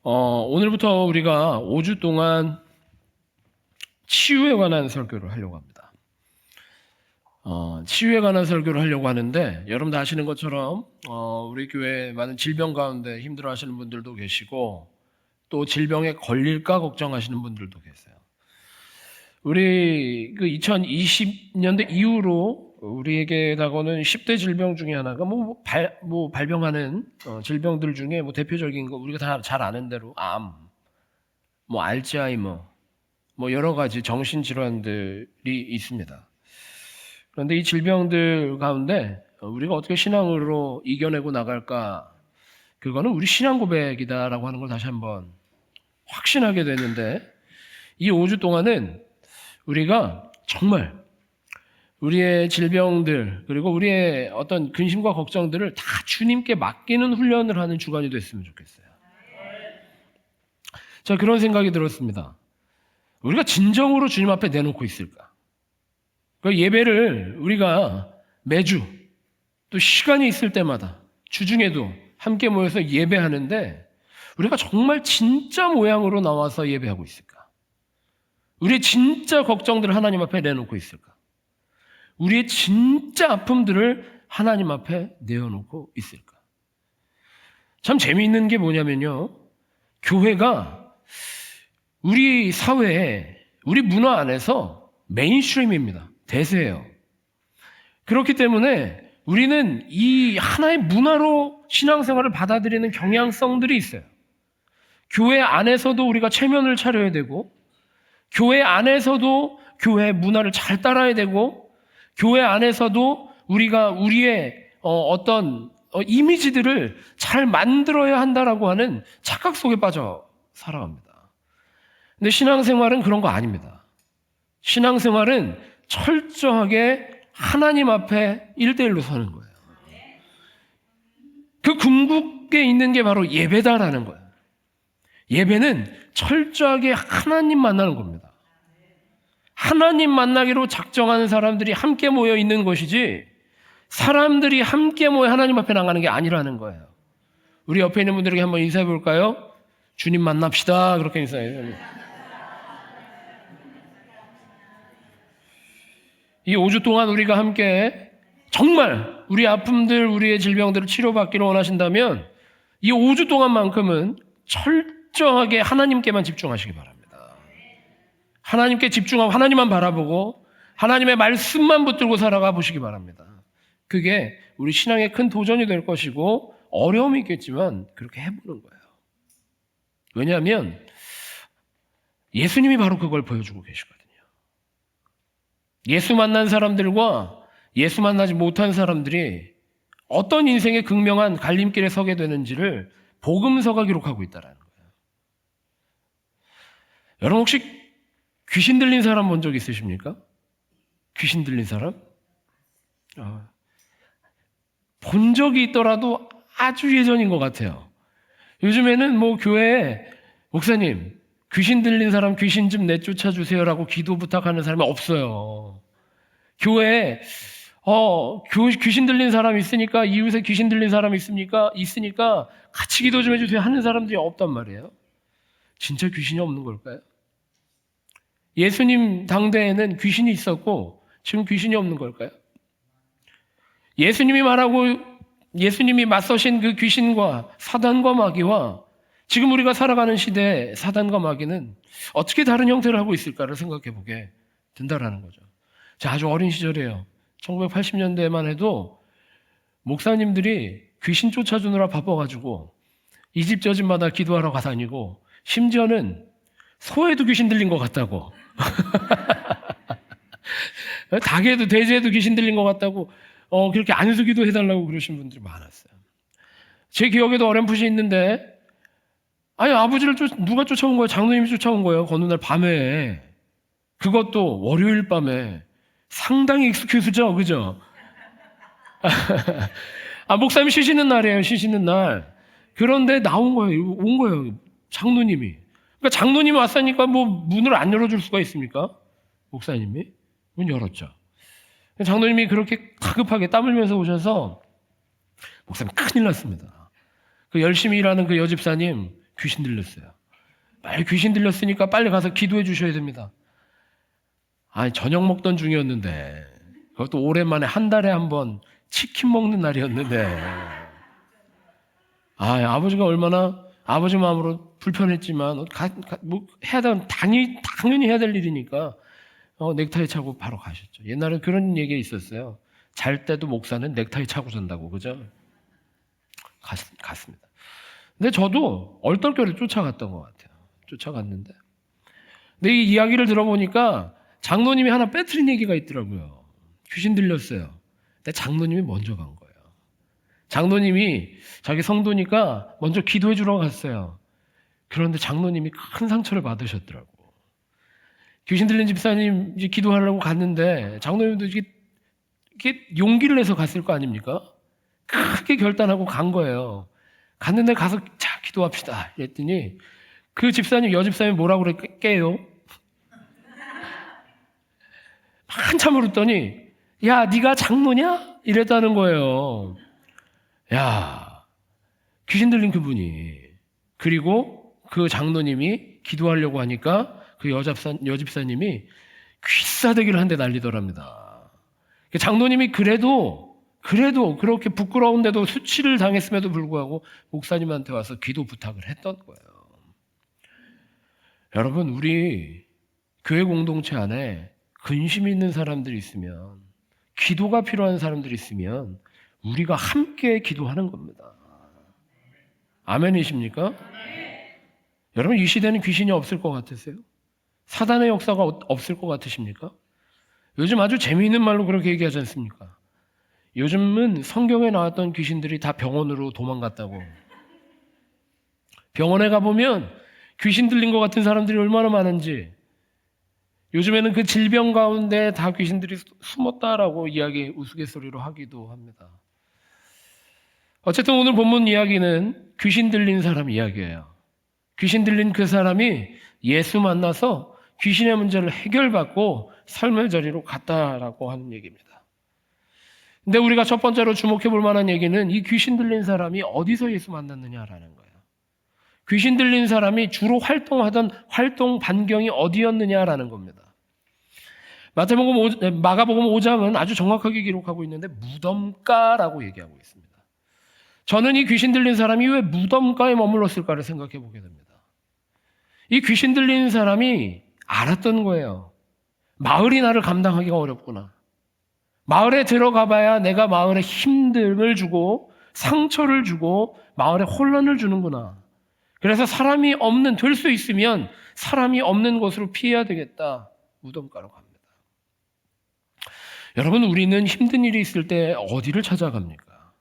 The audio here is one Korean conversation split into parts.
오늘부터 우리가 5주 동안 치유에 관한 설교를 하려고 합니다. 치유에 관한 설교를 하려고 하는데, 여러분도 아시는 것처럼 우리 교회에 많은 질병 가운데 힘들어 하시는 분들도 계시고, 또 질병에 걸릴까 걱정하시는 분들도 계세요. 우리 2020년대 이후로 우리에게 다가오는 10대 질병 중에 하나가 발병하는 질병들 중에 대표적인 거 우리가 다 잘 아는 대로 암, 알츠하이머, 여러 가지 정신 질환들이 있습니다. 그런데 이 질병들 가운데 우리가 어떻게 신앙으로 이겨내고 나갈까? 그거는 우리 신앙 고백이다라고 하는 걸 다시 한번 확신하게 되는데, 이 5주 동안은 우리가 정말 우리의 질병들 그리고 우리의 어떤 근심과 걱정들을 다 주님께 맡기는 훈련을 하는 주간이 됐으면 좋겠어요. 자, 그런 생각이 들었습니다. 우리가 진정으로 주님 앞에 내놓고 있을까? 그 예배를 우리가 매주 또 시간이 있을 때마다 주중에도 함께 모여서 예배하는데, 우리가 정말 진짜 모양으로 나와서 예배하고 있을까? 우리의 진짜 걱정들을 하나님 앞에 내놓고 있을까? 우리의 진짜 아픔들을 하나님 앞에 내어놓고 있을까? 참 재미있는 게 뭐냐면요, 교회가 우리 사회에, 우리 문화 안에서 메인스트림입니다. 대세예요. 그렇기 때문에 우리는 이 하나의 문화로 신앙생활을 받아들이는 경향성들이 있어요. 교회 안에서도 우리가 체면을 차려야 되고, 교회 안에서도 교회 문화를 잘 따라야 되고, 교회 안에서도 우리가 우리의 어떤 이미지들을 잘 만들어야 한다라고 하는 착각 속에 빠져 살아갑니다. 근데 신앙생활은 그런 거 아닙니다. 신앙생활은 철저하게 하나님 앞에 1대1로 서는 거예요. 그 궁극에 있는 게 바로 예배다라는 거예요. 예배는 철저하게 하나님 만나는 겁니다. 하나님 만나기로 작정하는 사람들이 함께 모여 있는 것이지, 사람들이 함께 모여 하나님 앞에 나가는 게 아니라는 거예요. 우리 옆에 있는 분들에게 한번 인사해 볼까요? 주님 만납시다. 그렇게 인사해요. 이 5주 동안 우리가 함께 정말 우리 아픔들, 우리의 질병들을 치료받기를 원하신다면, 이 5주 동안만큼은 철저하게 하나님께만 집중하시기 바랍니다. 하나님께 집중하고 하나님만 바라보고 하나님의 말씀만 붙들고 살아가 보시기 바랍니다. 그게 우리 신앙의 큰 도전이 될 것이고, 어려움이 있겠지만 그렇게 해보는 거예요. 왜냐하면 예수님이 바로 그걸 보여주고 계시거든요. 예수 만난 사람들과 예수 만나지 못한 사람들이 어떤 인생의 극명한 갈림길에 서게 되는지를 복음서가 기록하고 있다는 거예요. 여러분 혹시 귀신 들린 사람 본 적 있으십니까? 귀신 들린 사람? 본 적이 있더라도 아주 예전인 것 같아요. 요즘에는 교회에 목사님 귀신 들린 사람 귀신 좀 내쫓아 주세요라고 기도 부탁하는 사람이 없어요. 교회에 귀신 들린 사람 있으니까, 이웃에 귀신 들린 사람 있으니까 같이 기도 좀 해주세요 하는 사람들이 없단 말이에요. 진짜 귀신이 없는 걸까요? 예수님 당대에는 귀신이 있었고 지금 귀신이 없는 걸까요? 예수님이 맞서신 그 귀신과 사단과 마귀와 지금 우리가 살아가는 시대에 사단과 마귀는 어떻게 다른 형태를 하고 있을까를 생각해 보게 된다라는 거죠. 제가 아주 어린 시절이에요. 1980년대만 해도 목사님들이 귀신 쫓아주느라 바빠가지고 이 집 저 집마다 기도하러 가다니고, 심지어는 소에도 귀신 들린 것 같다고 닭에도 돼지에도 귀신 들린 것 같다고 그렇게 안수기도 해달라고 그러신 분들이 많았어요. 제 기억에도 어렴풋이 있는데, 아버지를 누가 쫓아온 거예요? 장로님이 쫓아온 거예요. 어느 날 밤에, 그것도 월요일 밤에. 상당히 익스큐즈죠, 그죠? 목사님 쉬시는 날이에요, 쉬시는 날. 그런데 온 거예요, 장로님이. 그러니까 장로님이 왔으니까 문을 안 열어줄 수가 있습니까? 목사님이 문 열었죠. 장로님이 그렇게 다급하게 땀 흘면서 오셔서, 목사님 큰일 났습니다. 그 열심히 일하는 그 여집사님 귀신 들렸어요. 빨리 귀신 들렸으니까 빨리 가서 기도해 주셔야 됩니다. 아니, 저녁 먹던 중이었는데, 그것도 오랜만에 한 달에 한 번 치킨 먹는 날이었는데, 아버지가 얼마나 아버지 마음으로 불편했지만, 뭐 해야 되는, 당연히 해야 될 일이니까, 넥타이 차고 바로 가셨죠. 옛날에 그런 얘기가 있었어요. 잘 때도 목사는 넥타이 차고 잔다고, 그죠? 갔습니다. 근데 저도 얼떨결에 쫓아갔던 것 같아요. 쫓아갔는데. 근데 이 이야기를 들어보니까 장로님이 하나 빼뜨린 얘기가 있더라고요. 귀신 들렸어요. 근데 장로님이 먼저 간 거예요. 장로님이 자기 성도니까 먼저 기도해 주러 갔어요. 그런데 장로님이 큰 상처를 받으셨더라고. 귀신 들린 집사님 이제 기도하려고 갔는데 장로님도 이게 용기를 내서 갔을 거 아닙니까? 크게 결단하고 간 거예요. 갔는데 가서 자 기도합시다. 그랬더니 그 집사님 여집사님이 뭐라고 그랬게요? 한참을 웃더니 야 네가 장로냐? 이랬다는 거예요. 야 귀신 들린 그분이. 그리고 그 장로님이 기도하려고 하니까 그 여집사님이 귀싸대기를 한 대 날리더랍니다. 장로님이 그래도 그렇게 부끄러운데도 수치를 당했음에도 불구하고 목사님한테 와서 기도 부탁을 했던 거예요. 여러분, 우리 교회 공동체 안에 근심 있는 사람들이 있으면, 기도가 필요한 사람들이 있으면 우리가 함께 기도하는 겁니다. 아멘이십니까? 여러분, 이 시대는 귀신이 없을 것 같으세요? 사단의 역사가 없을 것 같으십니까? 요즘 아주 재미있는 말로 그렇게 얘기하지 않습니까? 요즘은 성경에 나왔던 귀신들이 다 병원으로 도망갔다고. 병원에 가보면 귀신 들린 것 같은 사람들이 얼마나 많은지, 요즘에는 그 질병 가운데 다 귀신들이 숨었다라고 우스갯소리로 하기도 합니다. 어쨌든 오늘 본문 이야기는 귀신 들린 사람 이야기예요. 귀신 들린 그 사람이 예수 만나서 귀신의 문제를 해결받고 삶의 자리로 갔다라고 하는 얘기입니다. 근데 우리가 첫 번째로 주목해 볼 만한 얘기는 이 귀신 들린 사람이 어디서 예수 만났느냐라는 거예요. 귀신 들린 사람이 주로 활동하던 활동 반경이 어디였느냐라는 겁니다. 마가복음 5장은 아주 정확하게 기록하고 있는데 무덤가라고 얘기하고 있습니다. 저는 이 귀신 들린 사람이 왜 무덤가에 머물렀을까를 생각해 보게 됩니다. 이 귀신 들린 사람이 알았던 거예요. 마을이 나를 감당하기가 어렵구나. 마을에 들어가 봐야 내가 마을에 힘듦을 주고 상처를 주고 마을에 혼란을 주는구나. 그래서 사람이 없는, 될 수 있으면 사람이 없는 곳으로 피해야 되겠다. 무덤가로 갑니다. 여러분, 우리는 힘든 일이 있을 때 어디를 찾아갑니까?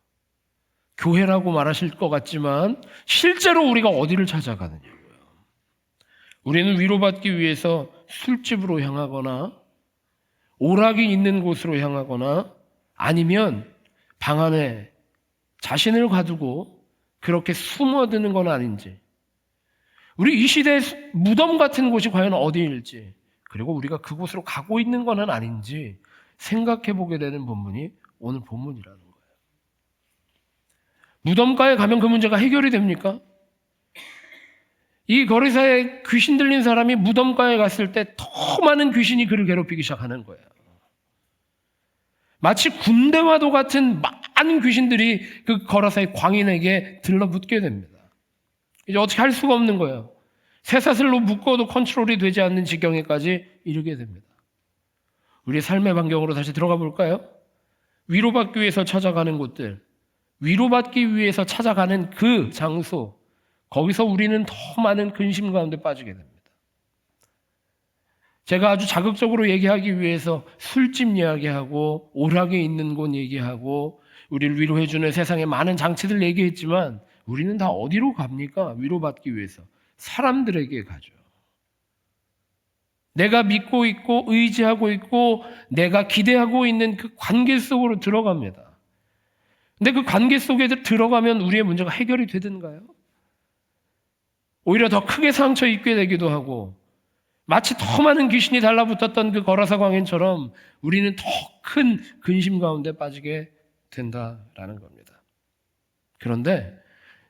교회라고 말하실 것 같지만 실제로 우리가 어디를 찾아가느냐고요. 우리는 위로받기 위해서 술집으로 향하거나 오락이 있는 곳으로 향하거나 아니면 방 안에 자신을 가두고 그렇게 숨어드는 건 아닌지, 우리 이 시대의 무덤 같은 곳이 과연 어디일지, 그리고 우리가 그곳으로 가고 있는 건 아닌지 생각해 보게 되는 본문이 오늘 본문이라는 거예요. 무덤가에 가면 그 문제가 해결이 됩니까? 이 거리사에 귀신 들린 사람이 무덤가에 갔을 때 더 많은 귀신이 그를 괴롭히기 시작하는 거예요. 마치 군대와도 같은 많은 귀신들이 그 거리사의 광인에게 들러붙게 됩니다. 이제 어떻게 할 수가 없는 거예요. 쇠사슬로 묶어도 컨트롤이 되지 않는 지경에까지 이르게 됩니다. 우리의 삶의 반경으로 다시 들어가 볼까요? 위로받기 위해서 찾아가는 곳들, 위로받기 위해서 찾아가는 그 장소, 거기서 우리는 더 많은 근심 가운데 빠지게 됩니다. 제가 아주 자극적으로 얘기하기 위해서 술집 이야기하고 오락에 있는 곳 얘기하고 우리를 위로해주는 세상의 많은 장치들 얘기했지만 우리는 다 어디로 갑니까? 위로받기 위해서 사람들에게 가죠. 내가 믿고 있고 의지하고 있고 내가 기대하고 있는 그 관계 속으로 들어갑니다. 근데 그 관계 속에 들어가면 우리의 문제가 해결이 되든가요? 오히려 더 크게 상처 입게 되기도 하고, 마치 더 많은 귀신이 달라붙었던 그 거라사 광인처럼 우리는 더 큰 근심 가운데 빠지게 된다라는 겁니다. 그런데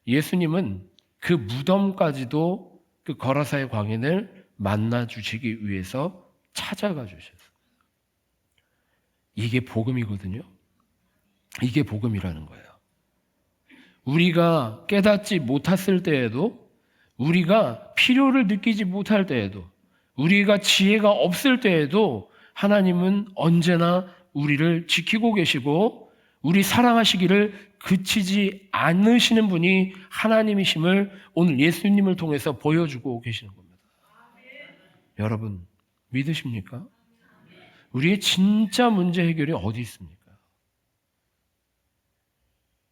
예수님은 그 무덤까지도 그 거라사의 광인을 만나 주시기 위해서 찾아가 주셨어요. 이게 복음이거든요. 이게 복음이라는 거예요. 우리가 깨닫지 못했을 때에도, 우리가 필요를 느끼지 못할 때에도, 우리가 지혜가 없을 때에도 하나님은 언제나 우리를 지키고 계시고 우리 사랑하시기를 그치지 않으시는 분이 하나님이심을 오늘 예수님을 통해서 보여주고 계시는 겁니다. 여러분 믿으십니까? 우리의 진짜 문제 해결이 어디 있습니까?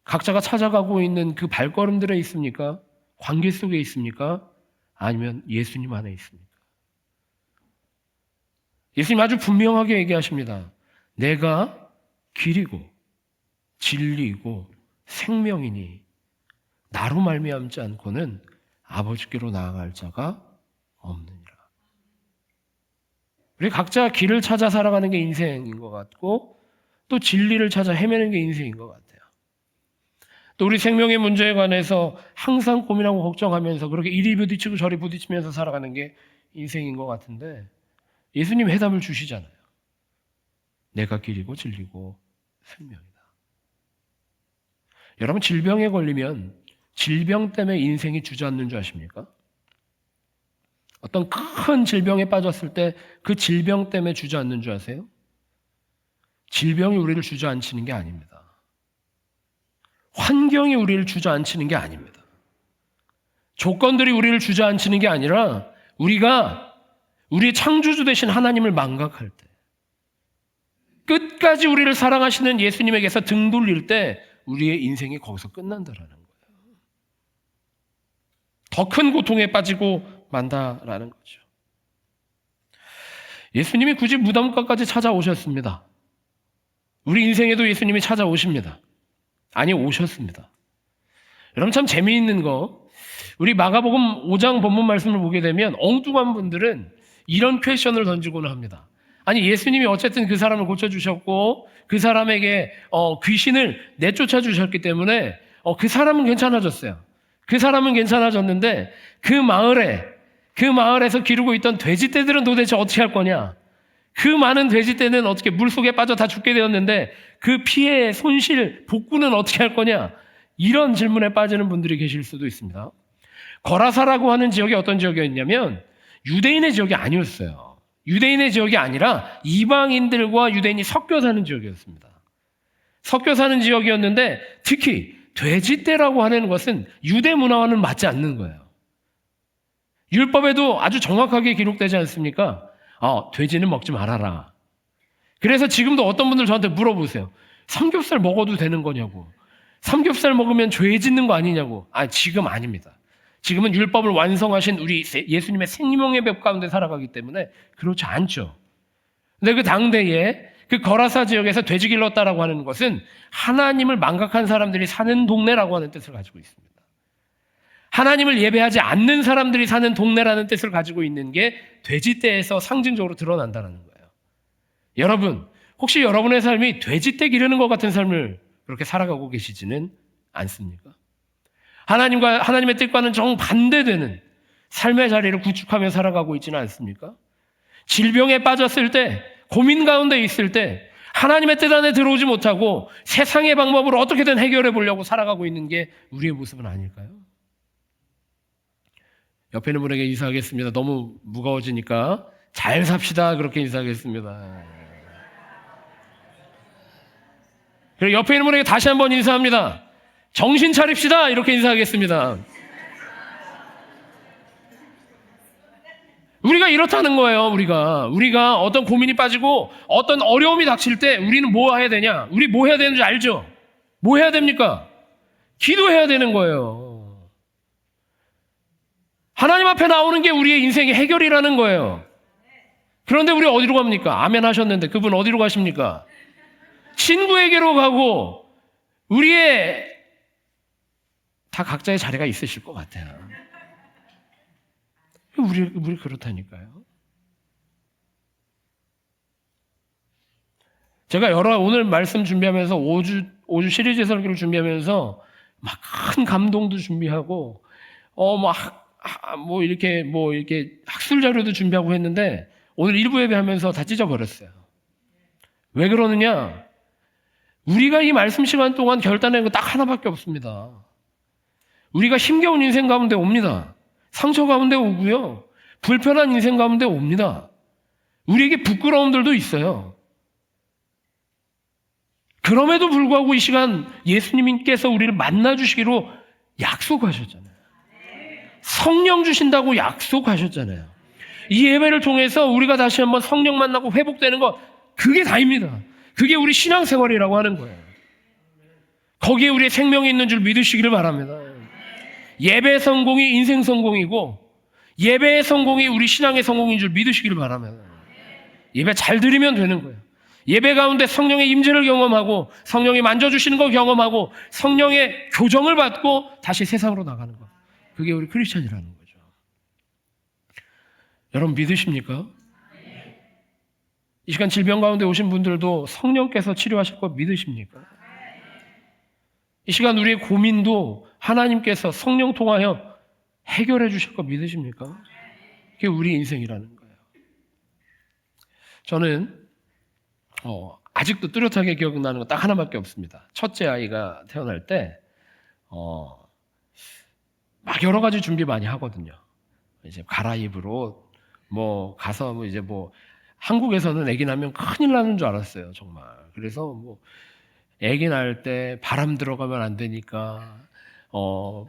각자가 찾아가고 있는 그 발걸음들에 있습니까? 관계 속에 있습니까? 아니면 예수님 안에 있습니까? 예수님 아주 분명하게 얘기하십니다. 내가 길이고 진리이고 생명이니 나로 말미암지 않고는 아버지께로 나아갈 자가 없느니라. 우리 각자 길을 찾아 살아가는 게 인생인 것 같고 또 진리를 찾아 헤매는 게 인생인 것 같아요. 또 우리 생명의 문제에 관해서 항상 고민하고 걱정하면서 그렇게 이리 부딪히고 저리 부딪히면서 살아가는 게 인생인 것 같은데 예수님 해답을 주시잖아요. 내가 길이고 진리고 생명이다. 여러분 질병에 걸리면 질병 때문에 인생이 주저앉는 줄 아십니까? 어떤 큰 질병에 빠졌을 때 그 질병 때문에 주저앉는 줄 아세요? 질병이 우리를 주저앉히는 게 아닙니다. 환경이 우리를 주저앉히는 게 아닙니다. 조건들이 우리를 주저앉히는 게 아니라 우리가 우리의 창조주 되신 하나님을 망각할 때, 끝까지 우리를 사랑하시는 예수님에게서 등 돌릴 때 우리의 인생이 거기서 끝난다라는 거예요. 더 큰 고통에 빠지고 만다라는 거죠. 예수님이 굳이 무덤가까지 찾아오셨습니다. 우리 인생에도 예수님이 찾아오십니다. 아니, 오셨습니다. 여러분 참 재미있는 거, 우리 마가복음 5장 본문 말씀을 보게 되면 엉뚱한 분들은 이런 퀘션을 던지고는 합니다. 아니 예수님이 어쨌든 그 사람을 고쳐주셨고 그 사람에게 귀신을 내쫓아 주셨기 때문에 그 사람은 괜찮아졌어요. 그 사람은 괜찮아졌는데 그 마을에서 기르고 있던 돼지떼들은 도대체 어떻게 할 거냐? 그 많은 돼지떼는 어떻게 물속에 빠져 다 죽게 되었는데 그 피해 손실 복구는 어떻게 할 거냐? 이런 질문에 빠지는 분들이 계실 수도 있습니다. 거라사라고 하는 지역이 어떤 지역이었냐면 유대인의 지역이 아니었어요. 유대인의 지역이 아니라 이방인들과 유대인이 섞여 사는 지역이었습니다. 섞여 사는 지역이었는데 특히 돼지떼라고 하는 것은 유대 문화와는 맞지 않는 거예요. 율법에도 아주 정확하게 기록되지 않습니까? 돼지는 먹지 말아라. 그래서 지금도 어떤 분들 저한테 물어보세요. 삼겹살 먹어도 되는 거냐고. 삼겹살 먹으면 죄 짓는 거 아니냐고. 지금 아닙니다. 지금은 율법을 완성하신 우리 예수님의 생명의 벽 가운데 살아가기 때문에 그렇지 않죠. 근데 그 당대에 그 거라사 지역에서 돼지 길렀다라고 하는 것은 하나님을 망각한 사람들이 사는 동네라고 하는 뜻을 가지고 있습니다. 하나님을 예배하지 않는 사람들이 사는 동네라는 뜻을 가지고 있는 게 돼지떼에서 상징적으로 드러난다는 거예요. 여러분, 혹시 여러분의 삶이 돼지떼 기르는 것 같은 삶을 그렇게 살아가고 계시지는 않습니까? 하나님의 뜻과는 정반대되는 삶의 자리를 구축하며 살아가고 있지는 않습니까? 질병에 빠졌을 때, 고민 가운데 있을 때 하나님의 뜻 안에 들어오지 못하고 세상의 방법으로 어떻게든 해결해 보려고 살아가고 있는 게 우리의 모습은 아닐까요? 옆에 있는 분에게 인사하겠습니다. 너무 무거워지니까 잘 삽시다 그렇게 인사하겠습니다. 그리고 옆에 있는 분에게 다시 한번 인사합니다. 정신 차립시다 이렇게 인사하겠습니다. 우리가 이렇다는 거예요. 우리가 어떤 고민이 빠지고 어떤 어려움이 닥칠 때 우리는 뭐 해야 되냐? 우리 뭐 해야 되는지 알죠? 뭐 해야 됩니까? 기도해야 되는 거예요. 하나님 앞에 나오는 게 우리의 인생의 해결이라는 거예요. 그런데 우리 어디로 갑니까? 아멘 하셨는데 그분 어디로 가십니까? 친구에게로 가고 다 각자의 자리가 있으실 것 같아요. 우리 그렇다니까요. 제가 오늘 말씀 준비하면서 5주 시리즈 설교를 준비하면서 막 큰 감동도 준비하고 이렇게 학술 자료도 준비하고 했는데 오늘 일부 예배하면서 다 찢어버렸어요. 왜 그러느냐? 우리가 이 말씀 시간 동안 결단한 거 딱 하나밖에 없습니다. 우리가 힘겨운 인생 가운데 옵니다. 상처 가운데 오고요. 불편한 인생 가운데 옵니다. 우리에게 부끄러움들도 있어요. 그럼에도 불구하고 이 시간 예수님께서 우리를 만나주시기로 약속하셨잖아요. 성령 주신다고 약속하셨잖아요. 이 예배를 통해서 우리가 다시 한번 성령 만나고 회복되는 것, 그게 다입니다. 그게 우리 신앙생활이라고 하는 거예요. 거기에 우리의 생명이 있는 줄 믿으시기를 바랍니다. 예배 성공이 인생 성공이고 예배의 성공이 우리 신앙의 성공인 줄 믿으시기를 바랍니다. 예배 잘 드리면 되는 거예요. 예배 가운데 성령의 임재를 경험하고 성령이 만져주시는 거 경험하고 성령의 교정을 받고 다시 세상으로 나가는 거. 그게 우리 크리스찬이라는 거죠. 여러분 믿으십니까? 이 시간 질병 가운데 오신 분들도 성령께서 치료하실 거 믿으십니까? 이 시간 우리의 고민도 하나님께서 성령 통하여 해결해 주실 거 믿으십니까? 그게 우리 인생이라는 거예요. 저는 아직도 뚜렷하게 기억나는 거 딱 하나밖에 없습니다. 첫째 아이가 태어날 때 막 여러 가지 준비 많이 하거든요. 이제 갈아입을 옷, 가서 한국에서는 아기 낳으면 큰일 나는 줄 알았어요, 정말. 그래서 아기 낳을 때 바람 들어가면 안 되니까,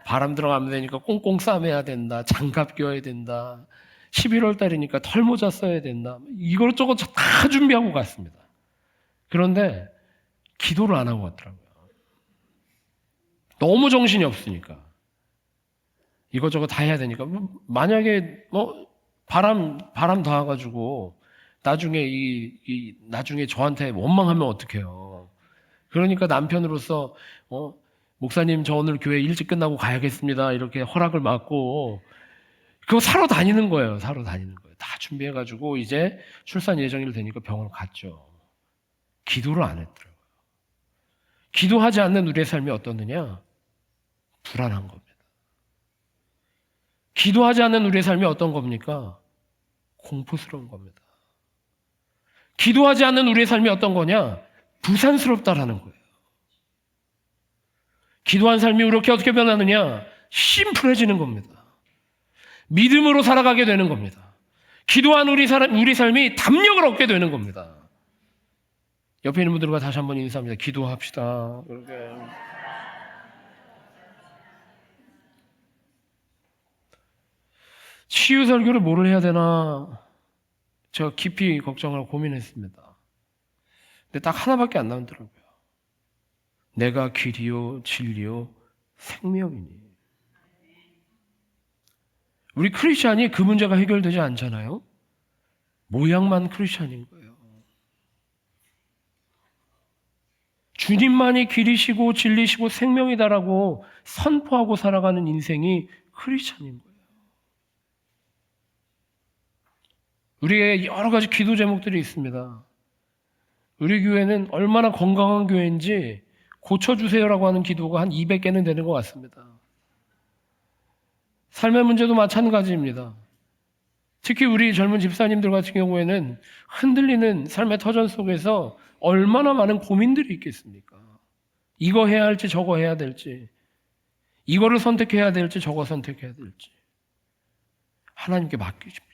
바람 들어가면 되니까 꽁꽁 싸매야 된다, 장갑 껴야 된다, 11월 달이니까 털모자 써야 된다, 이것저것 다 준비하고 갔습니다. 그런데 기도를 안 하고 갔더라고요. 너무 정신이 없으니까. 이것저것 다 해야 되니까. 만약에 바람 닿아가지고 나중에 나중에 저한테 원망하면 어떡해요. 그러니까 남편으로서 목사님 저 오늘 교회 일찍 끝나고 가야겠습니다. 이렇게 허락을 받고 그거 사러 다니는 거예요. 다 준비해가지고 이제 출산 예정일 되니까 병원을 갔죠. 기도를 안 했더라고요. 기도하지 않는 우리의 삶이 어떻느냐? 불안한 겁니다. 기도하지 않는 우리의 삶이 어떤 겁니까? 공포스러운 겁니다. 기도하지 않는 우리의 삶이 어떤 거냐? 부산스럽다라는 거예요. 기도한 삶이 이렇게 어떻게 변하느냐? 심플해지는 겁니다. 믿음으로 살아가게 되는 겁니다. 기도한 우리 삶이 담력을 얻게 되는 겁니다. 옆에 있는 분들과 다시 한번 인사합니다. 기도합시다. 그렇게. 치유 설교를 뭐를 해야 되나 제가 깊이 걱정하고 고민했습니다. 근데 딱 하나밖에 안 나오더라고요. 내가 길이요 진리요 생명이니. 우리 크리스찬이 그 문제가 해결되지 않잖아요. 모양만 크리스찬인 거예요. 주님만이 길이시고 진리시고 생명이다라고 선포하고 살아가는 인생이 크리스찬인 거예요. 우리의 여러 가지 기도 제목들이 있습니다. 우리 교회는 얼마나 건강한 교회인지 고쳐주세요라고 하는 기도가 한 200개는 되는 것 같습니다. 삶의 문제도 마찬가지입니다. 특히 우리 젊은 집사님들 같은 경우에는 흔들리는 삶의 터전 속에서 얼마나 많은 고민들이 있겠습니까? 이거 해야 할지 저거 해야 될지, 이거를 선택해야 될지 저거 선택해야 될지 하나님께 맡기십니다.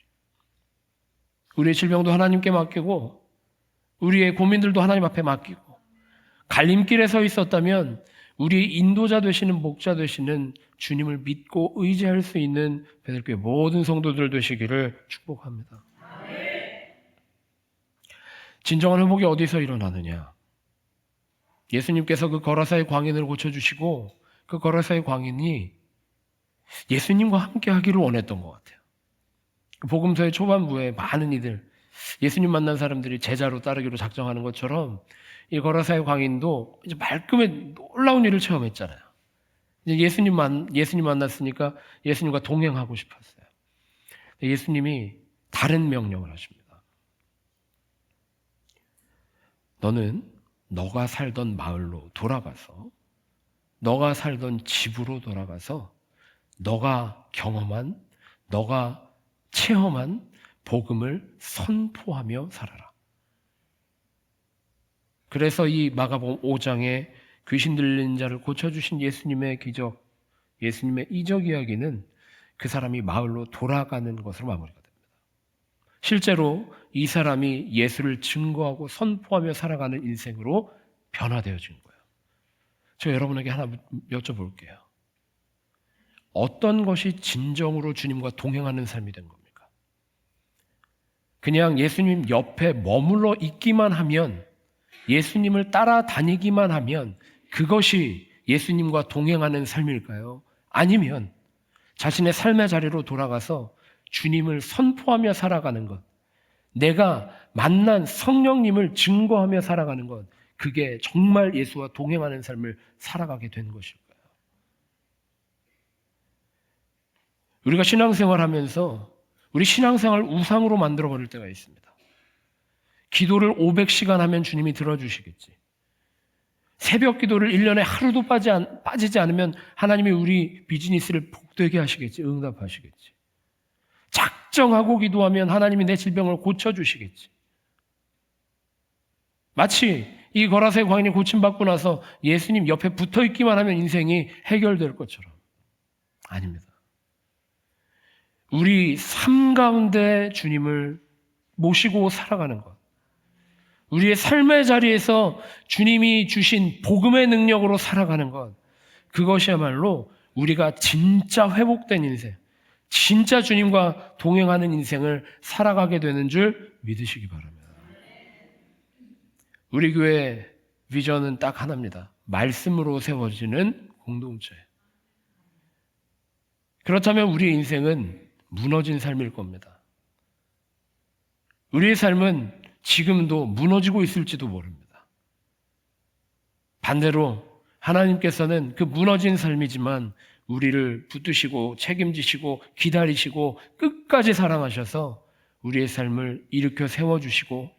우리의 질병도 하나님께 맡기고 우리의 고민들도 하나님 앞에 맡기고 갈림길에 서 있었다면 우리의 인도자 되시는 목자 되시는 주님을 믿고 의지할 수 있는 베들교회 모든 성도들 되시기를 축복합니다. 진정한 회복이 어디서 일어나느냐? 예수님께서 그 거라사의 광인을 고쳐주시고 그 거라사의 광인이 예수님과 함께 하기를 원했던 것 같아요. 복음서의 초반부에 많은 이들, 예수님 만난 사람들이 제자로 따르기로 작정하는 것처럼 이 거라사의 광인도 이제 말끔히 놀라운 일을 체험했잖아요. 이제 예수님 만났으니까 예수님과 동행하고 싶었어요. 예수님이 다른 명령을 하십니다. 너는 너가 살던 마을로 돌아가서 너가 살던 집으로 돌아가서 너가 경험한, 너가 체험한 복음을 선포하며 살아라. 그래서 이 마가복음 5장에 귀신 들린 자를 고쳐주신 예수님의 기적, 예수님의 이적 이야기는 그 사람이 마을로 돌아가는 것으로 마무리가 됩니다. 실제로 이 사람이 예수를 증거하고 선포하며 살아가는 인생으로 변화되어진 거예요. 저 여러분에게 하나 여쭤볼게요. 어떤 것이 진정으로 주님과 동행하는 삶이 된 겁니까? 그냥 예수님 옆에 머물러 있기만 하면, 예수님을 따라다니기만 하면 그것이 예수님과 동행하는 삶일까요? 아니면 자신의 삶의 자리로 돌아가서 주님을 선포하며 살아가는 것, 내가 만난 성령님을 증거하며 살아가는 것, 그게 정말 예수와 동행하는 삶을 살아가게 된 것일까요? 우리가 신앙생활하면서 우리 신앙생활을 우상으로 만들어버릴 때가 있습니다. 기도를 500시간 하면 주님이 들어주시겠지. 새벽 기도를 1년에 하루도 빠지지 않으면 하나님이 우리 비즈니스를 복되게 하시겠지. 응답하시겠지. 작정하고 기도하면 하나님이 내 질병을 고쳐주시겠지. 마치 이 거라세 광인이 고침받고 나서 예수님 옆에 붙어있기만 하면 인생이 해결될 것처럼. 아닙니다. 우리 삶 가운데 주님을 모시고 살아가는 것, 우리의 삶의 자리에서 주님이 주신 복음의 능력으로 살아가는 것, 그것이야말로 우리가 진짜 회복된 인생, 진짜 주님과 동행하는 인생을 살아가게 되는 줄 믿으시기 바랍니다. 우리 교회 비전은 딱 하나입니다. 말씀으로 세워지는 공동체. 그렇다면 우리의 인생은 무너진 삶일 겁니다. 우리의 삶은 지금도 무너지고 있을지도 모릅니다. 반대로 하나님께서는 그 무너진 삶이지만 우리를 붙드시고 책임지시고 기다리시고 끝까지 사랑하셔서 우리의 삶을 일으켜 세워주시고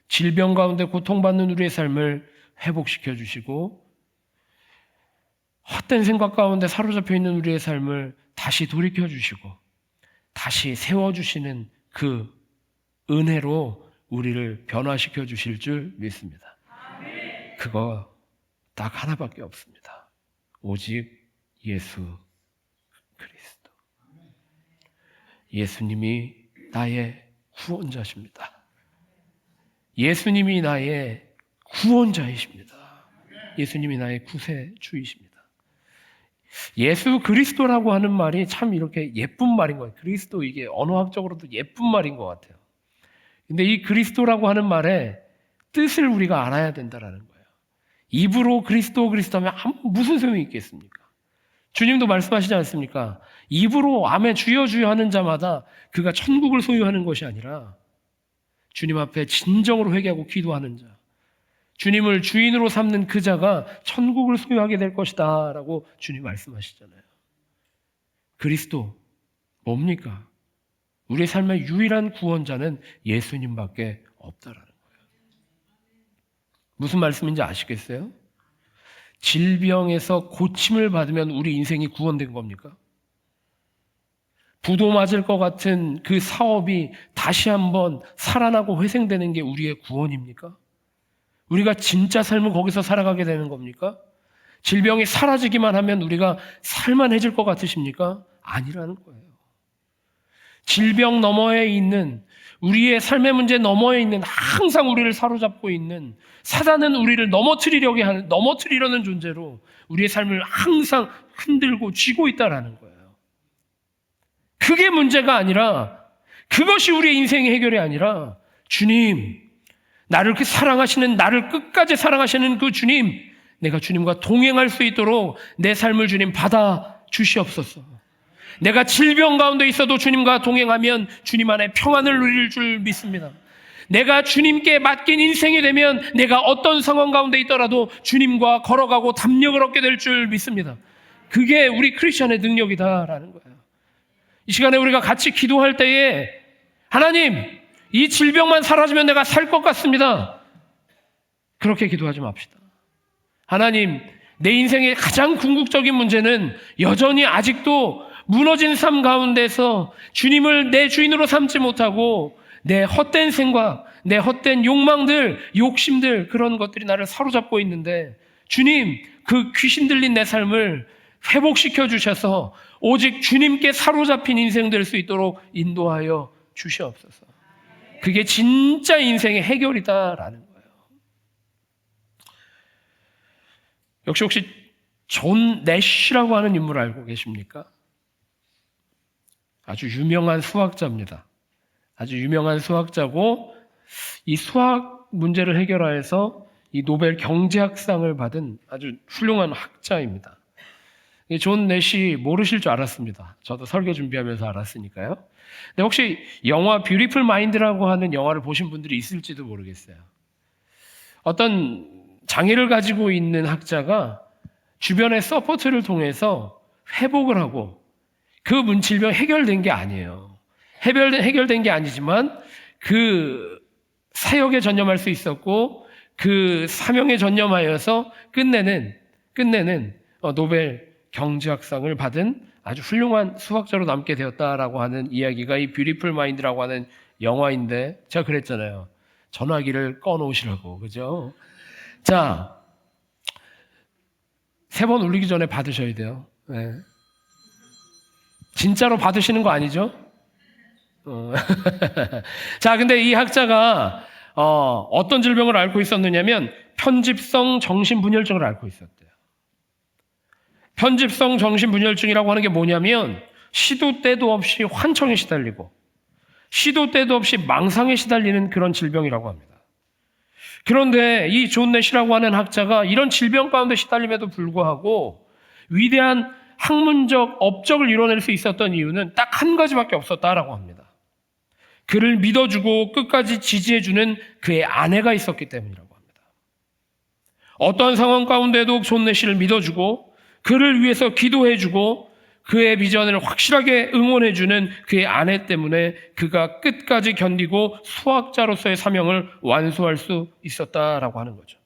질병 가운데 고통받는 우리의 삶을 회복시켜 주시고 헛된 생각 가운데 사로잡혀 있는 우리의 삶을 다시 돌이켜 주시고 다시 세워주시는 그 은혜로 우리를 변화시켜 주실 줄 믿습니다. 그거 딱 하나밖에 없습니다. 오직 예수 그리스도. 예수님이 나의 구원자십니다. 예수님이 나의 구원자이십니다. 예수님이 나의 구세주이십니다. 예수 그리스도라고 하는 말이 참 이렇게 예쁜 말인 것 같아요. 그리스도, 이게 언어학적으로도 예쁜 말인 것 같아요. 근데 이 그리스도라고 하는 말의 뜻을 우리가 알아야 된다는 거예요. 입으로 그리스도 하면 무슨 소용이 있겠습니까? 주님도 말씀하시지 않습니까? 입으로 아멘 주여 주여 하는 자마다 그가 천국을 소유하는 것이 아니라 주님 앞에 진정으로 회개하고 기도하는 자, 주님을 주인으로 삼는 그 자가 천국을 소유하게 될 것이다 라고 주님 말씀하시잖아요. 그리스도 뭡니까? 우리의 삶의 유일한 구원자는 예수님밖에 없다라는 거예요. 무슨 말씀인지 아시겠어요? 질병에서 고침을 받으면 우리 인생이 구원된 겁니까? 부도 맞을 것 같은 그 사업이 다시 한번 살아나고 회생되는 게 우리의 구원입니까? 우리가 진짜 삶을 거기서 살아가게 되는 겁니까? 질병이 사라지기만 하면 우리가 살만해질 것 같으십니까? 아니라는 거예요. 질병 너머에 있는, 우리의 삶의 문제 너머에 있는, 항상 우리를 사로잡고 있는 사단은 우리를 넘어뜨리려는 존재로 우리의 삶을 항상 흔들고 쥐고 있다라는 거예요. 그게 문제가 아니라, 그것이 우리의 인생의 해결이 아니라 주님, 나를 그 사랑하시는, 나를 끝까지 사랑하시는 그 주님, 내가 주님과 동행할 수 있도록 내 삶을 주님 받아 주시옵소서. 내가 질병 가운데 있어도 주님과 동행하면 주님 안에 평안을 누릴 줄 믿습니다. 내가 주님께 맡긴 인생이 되면 내가 어떤 상황 가운데 있더라도 주님과 걸어가고 담력을 얻게 될 줄 믿습니다. 그게 우리 크리스천의 능력이다라는 거예요. 이 시간에 우리가 같이 기도할 때에 하나님, 이 질병만 사라지면 내가 살 것 같습니다. 그렇게 기도하지 맙시다. 하나님, 내 인생의 가장 궁극적인 문제는 여전히 아직도 무너진 삶 가운데서 주님을 내 주인으로 삼지 못하고 내 헛된 생각, 내 헛된 욕망들, 욕심들, 그런 것들이 나를 사로잡고 있는데 주님, 그 귀신 들린 내 삶을 회복시켜 주셔서 오직 주님께 사로잡힌 인생 될 수 있도록 인도하여 주시옵소서. 그게 진짜 인생의 해결이다라는 거예요. 역시 혹시 존 내쉬라고 하는 인물 알고 계십니까? 아주 유명한 수학자입니다. 아주 유명한 수학자고 이 수학 문제를 해결하여서 이 노벨 경제학상을 받은 아주 훌륭한 학자입니다. 존 내쉬 모르실 줄 알았습니다. 저도 설교 준비하면서 알았으니까요. 근데 혹시 영화 뷰티풀 마인드라고 하는 영화를 보신 분들이 있을지도 모르겠어요. 어떤 장애를 가지고 있는 학자가 주변의 서포트를 통해서 회복을 하고 그 질병 해결된 게 아니에요. 해결된 게 아니지만 그 사역에 전념할 수 있었고 그 사명에 전념하여서 끝내는 노벨 경제학상을 받은 아주 훌륭한 수학자로 남게 되었다라고 하는 이야기가 이 뷰티풀 마인드라고 하는 영화인데 제가 그랬잖아요. 전화기를 꺼놓으시라고. 그죠? 자, 3번 울리기 전에 받으셔야 돼요. 네. 진짜로 받으시는 거 아니죠? 자, 근데 이 학자가 어떤 질병을 앓고 있었느냐면 편집성 정신분열증을 앓고 있었대요. 편집성 정신분열증이라고 하는 게 뭐냐면 시도 때도 없이 환청에 시달리고 시도 때도 없이 망상에 시달리는 그런 질병이라고 합니다. 그런데 이 존 내쉬라고 하는 학자가 이런 질병 가운데 시달림에도 불구하고 위대한 학문적 업적을 이뤄낼 수 있었던 이유는 딱 한 가지밖에 없었다라고 합니다. 그를 믿어주고 끝까지 지지해주는 그의 아내가 있었기 때문이라고 합니다. 어떠한 상황 가운데도 존 내쉬를 믿어주고 그를 위해서 기도해주고 그의 비전을 확실하게 응원해주는 그의 아내 때문에 그가 끝까지 견디고 수학자로서의 사명을 완수할 수 있었다라고 하는 거죠.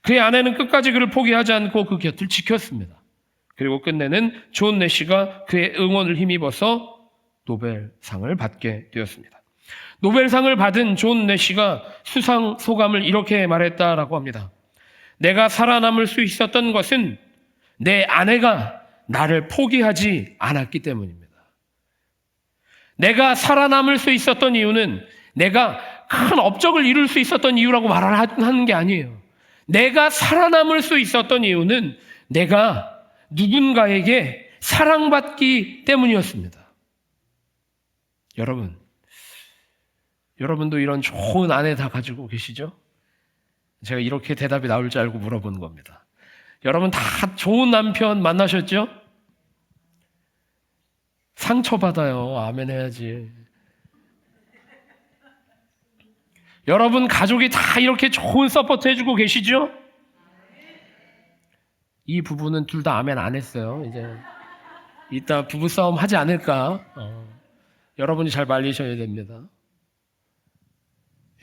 그의 아내는 끝까지 그를 포기하지 않고 그 곁을 지켰습니다. 그리고 끝내는 존 내쉬가 그의 응원을 힘입어서 노벨상을 받게 되었습니다. 노벨상을 받은 존 내쉬가 수상 소감을 이렇게 말했다라고 합니다. 내가 살아남을 수 있었던 것은 내 아내가 나를 포기하지 않았기 때문입니다. 내가 살아남을 수 있었던 이유는 내가 큰 업적을 이룰 수 있었던 이유라고 말하는 게 아니에요. 내가 살아남을 수 있었던 이유는 내가 누군가에게 사랑받기 때문이었습니다. 여러분도 이런 좋은 아내 다 가지고 계시죠? 제가 이렇게 대답이 나올 줄 알고 물어보는 겁니다. 여러분 다 좋은 남편 만나셨죠? 상처받아요. 아멘 해야지. 여러분 가족이 다 이렇게 좋은 서포트 해주고 계시죠? 이 부부는 둘 다 아멘 안 했어요. 이제 이따 부부싸움 하지 않을까? 여러분이 잘 말리셔야 됩니다.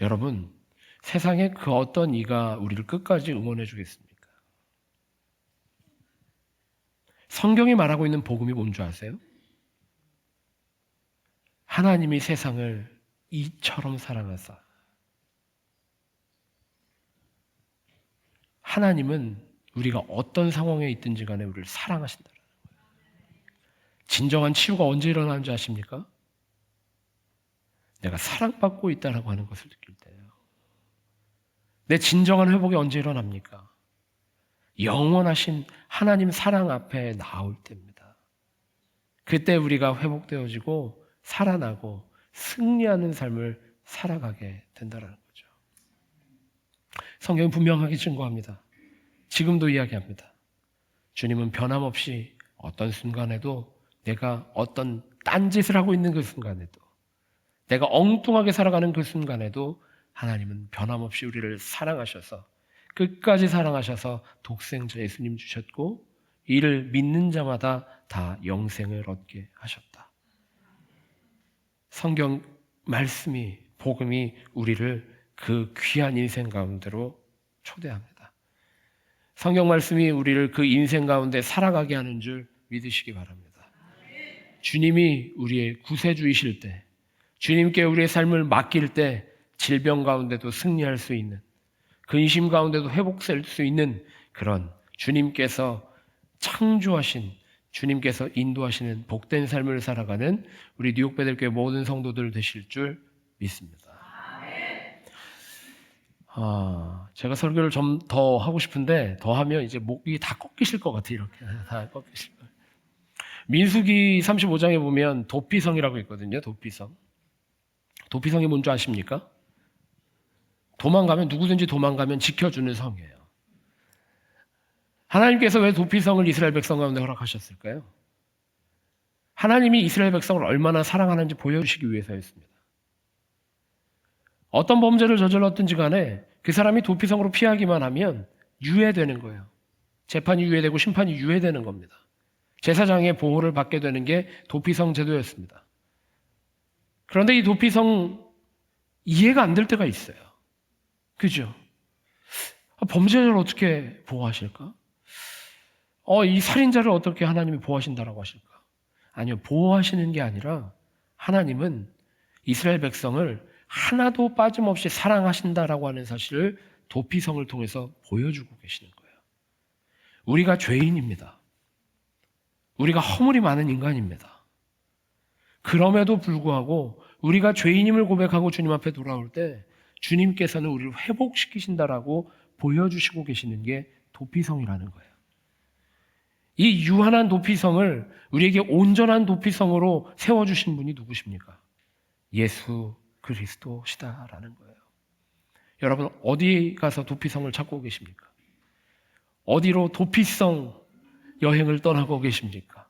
여러분, 세상에 그 어떤 이가 우리를 끝까지 응원해 주겠습니까? 성경이 말하고 있는 복음이 뭔 줄 아세요? 하나님이 세상을 이처럼 사랑하사. 하나님은 우리가 어떤 상황에 있든지 간에 우리를 사랑하신다는 거예요. 진정한 치유가 언제 일어나는지 아십니까? 내가 사랑받고 있다고 하는 것을 느낄 때예요. 내 진정한 회복이 언제 일어납니까? 영원하신 하나님 사랑 앞에 나올 때입니다. 그때 우리가 회복되어지고 살아나고 승리하는 삶을 살아가게 된다는 거죠. 성경은 분명하게 증거합니다. 지금도 이야기합니다. 주님은 변함없이 어떤 순간에도 내가 어떤 딴짓을 하고 있는 그 순간에도 내가 엉뚱하게 살아가는 그 순간에도 하나님은 변함없이 우리를 사랑하셔서 끝까지 사랑하셔서 독생자 예수님 주셨고 이를 믿는 자마다 다 영생을 얻게 하셨다. 성경 말씀이 복음이 우리를 그 귀한 인생 가운데로 초대합니다. 성경 말씀이 우리를 그 인생 가운데 살아가게 하는 줄 믿으시기 바랍니다. 주님이 우리의 구세주이실 때, 주님께 우리의 삶을 맡길 때 질병 가운데도 승리할 수 있는, 근심 가운데도 회복될 수 있는 그런 주님께서 창조하신, 주님께서 인도하시는 복된 삶을 살아가는 우리 뉴욕 베들교회 모든 성도들 되실 줄 믿습니다. 제가 설교를 좀 더 하고 싶은데 더 하면 이제 목이 다 꺾이실 것 같아요. 이렇게 다 꺾이실 거예요. 민수기 35장에 보면 도피성이라고 있거든요. 도피성. 도피성이 뭔지 아십니까? 도망가면, 누구든지 도망가면 지켜주는 성이에요. 하나님께서 왜 도피성을 이스라엘 백성 가운데 허락하셨을까요? 하나님이 이스라엘 백성을 얼마나 사랑하는지 보여주시기 위해서였습니다. 어떤 범죄를 저질렀든지 간에 그 사람이 도피성으로 피하기만 하면 유예되는 거예요. 재판이 유예되고 심판이 유예되는 겁니다. 제사장의 보호를 받게 되는 게 도피성 제도였습니다. 그런데 이 도피성 이해가 안 될 때가 있어요. 그죠? 범죄자를 어떻게 보호하실까? 이 살인자를 어떻게 하나님이 보호하신다라고 하실까? 아니요, 보호하시는 게 아니라 하나님은 이스라엘 백성을 하나도 빠짐없이 사랑하신다라고 하는 사실을 도피성을 통해서 보여주고 계시는 거예요. 우리가 죄인입니다. 우리가 허물이 많은 인간입니다. 그럼에도 불구하고 우리가 죄인임을 고백하고 주님 앞에 돌아올 때 주님께서는 우리를 회복시키신다라고 보여주시고 계시는 게 도피성이라는 거예요. 이 유한한 도피성을 우리에게 온전한 도피성으로 세워주신 분이 누구십니까? 예수 그리스도시다라는 거예요. 여러분, 어디 가서 도피성을 찾고 계십니까? 어디로 도피성 여행을 떠나고 계십니까?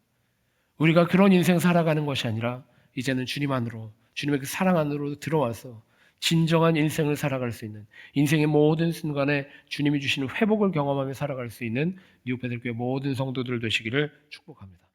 우리가 그런 인생 살아가는 것이 아니라 이제는 주님 안으로, 주님의 그 사랑 안으로 들어와서 진정한 인생을 살아갈 수 있는, 인생의 모든 순간에 주님이 주시는 회복을 경험하며 살아갈 수 있는 뉴욕 베들교회 모든 성도들 되시기를 축복합니다.